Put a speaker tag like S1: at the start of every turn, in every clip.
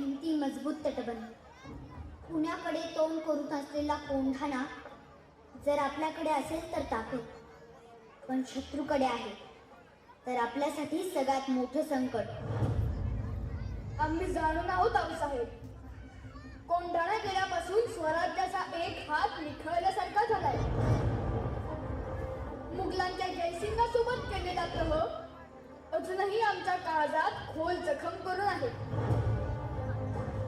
S1: भिंती मजबूत तटबंद. पुण्याकडे तोंड करून असलेला कोंढाणा जर आपल्याकडे असेल तर ताकद, पण शत्रूकडे आहे तर आपल्यासाठी सगळ्यात मोठं संकट.
S2: आम्ही जाणून आहोत आऊसाहेब. कोंढाणा गेल्यापासून स्वराज्याचा एक हात निखळल्यासारखा झालाय. मुघलांच्या जयसिंगासोबत केलेला तह अजूनही आमच्या काळजात खोल जखम करून आहे.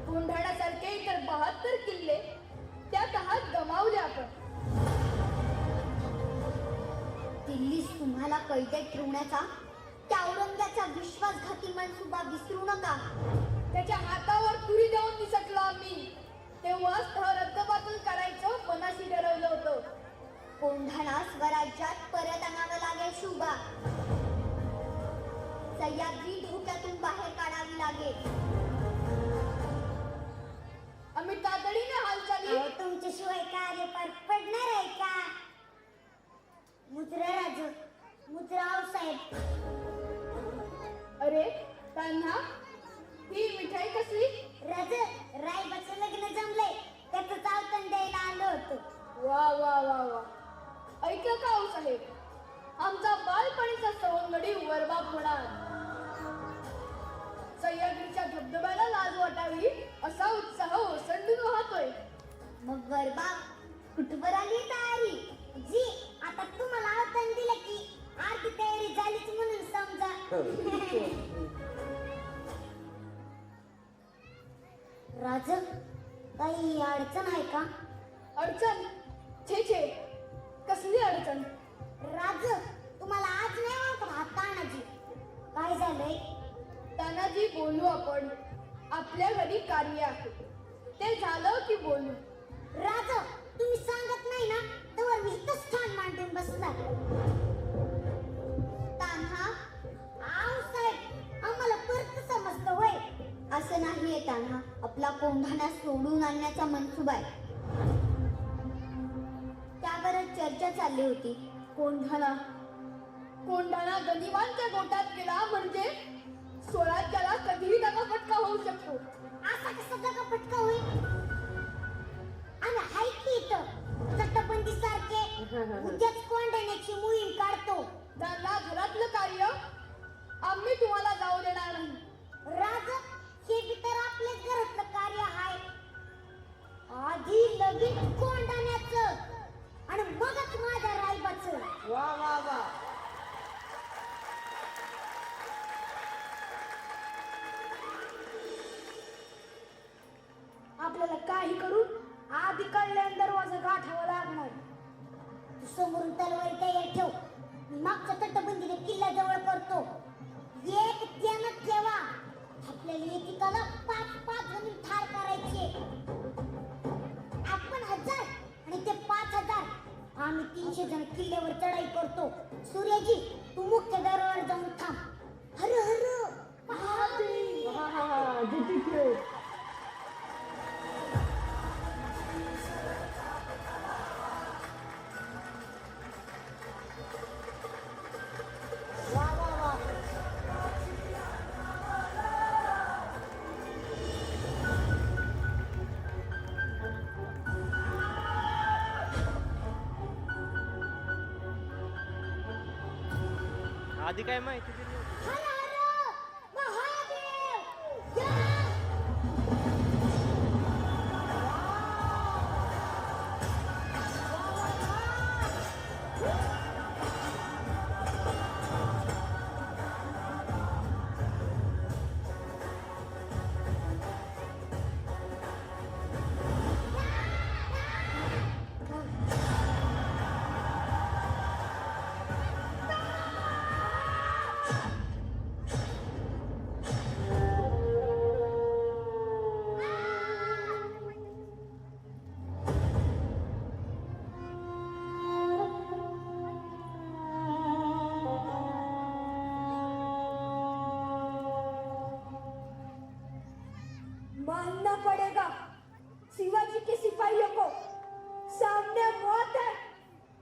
S2: कोंढाण्यासारखे इतर 72 किल्ले त्या तहात गमावले आपण.
S1: दिल्लीस तुम्हाला कैदेत ठेवण्याचा त्या औरंगाचा विश्वासघाती मनसुबा विसरू नका.
S2: त्याच्या हातावर तुरी देऊन निसटलो आम्ही. तेव्हाच तह रद्दबातल करायचं मनाशी ठरवलं होतं.
S1: कोंढाणा स्वराज्यात परत आणावं लागेल शुभा. सह्याद्री धोक्यातून बाहेर काढावी लागेल.
S2: आम्ही तातडीने हालचाली.
S1: तुमच्याशिवाय कार्य पार पडणार आहे का? मुद्रा राज, मुद्रा साहेब.
S2: अरे त्यांना ही मिठाई कसली?
S1: राज, रायबाचं लग्न जमलंय, त्याचं चावतन द्यायला आलो होतो.
S2: वा वा वा वा. ऐकलं का आऊसाहेब? आमचा बालपणीचा सवंगडी वरबाप होणार. सह्याद्रीच्या धबधब्याला लाज वाटावी असा उत्साह ओसंडून वाहतोय.
S1: मग वरबाप कुठवर आली तयारी? जी, आता तुम्हाला आवतन दिलं की आरती तयारी झालीच म्हणून समजा. राज, काही अडचण आहे का?
S2: अडचण? छे छे, कसली अडचण?
S1: राज, तुम्हाला आज नाही ओळखत हा तानाजी. काय झालंय?
S2: तानाजी बोलू आपण. आपल्या घरी कार्य आहे, ते झालं की बोलू.
S1: राज, तुम्ही सांगत नाही ना तर मी इथंच ठाण मांडून बसला. तान्हा, आऊ साहेब, आम्हाला परत समजतं होय. असं नाहीये तान्हा, आपला कोंढाणा सोडून आणण्याचा मनसुबा आहे. त्यावरच चर्चा चालली होती.
S2: कोंढाणा कोंढाणा गनिमांच्या गोटात गेला म्हणजे स्वराज्याला कधीही दगाफटका होऊ शकतो.
S1: असा कसा दगाफटका होईल? आणि हाय की इथं तटबंदी सारखे उद्याच कोंढाण्याची मोहीम काढतो.
S2: त्यांना घरातलं कार्य आम्ही तुम्हाला जाऊ देणार नाही.
S1: राज, हे बी तर आपल्याच घरातलं कार्य आहे. आधी लगीन कोंढाण्याचं आणि मगच माझ्या रायबाचं.
S2: वा वा वा. आपल्याला काही करून आधी कळल्यान दरवाजा गाठावा लागणार.
S1: तू समोरून तलवारी तयार ठेव. मी मागच्या तटबंदीने किल्ला जवळ करतो. एक ध्यानात ठेवा, आपल्याला एकेकाला 5-5 जणी ठार करायचे. आपण 1000 आणि ते 5000. आम्ही 300 जण किल्ल्यावर चढाई करतो. सूर्याजी, तू मुख्य दरवाजावर जाऊन थांब. हर हर महादेव. वा वा वा.
S3: आधी काय माहिती दिली होती?
S1: हर हर महादेव. जय.
S2: मानना पड़ेगा, शिवाजी के सिपाहियों को सामने मौत है,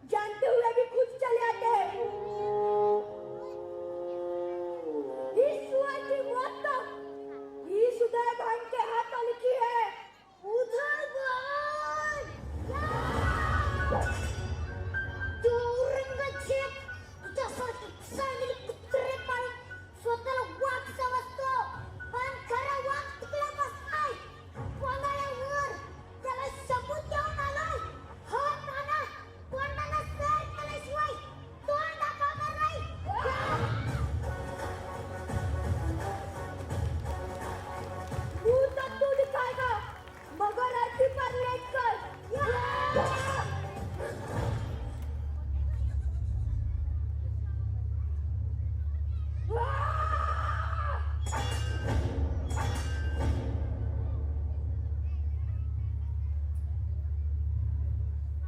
S2: जानते हुए भी खुद चले आते हैं. ही शिवाजी मौत ही सुदैव के हाथ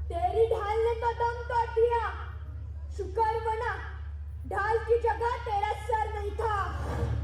S2: तेरी ढाल ने तो दम तोड़ दिया। शुक्र मना ढाल की जगह तेरा सर नहीं था।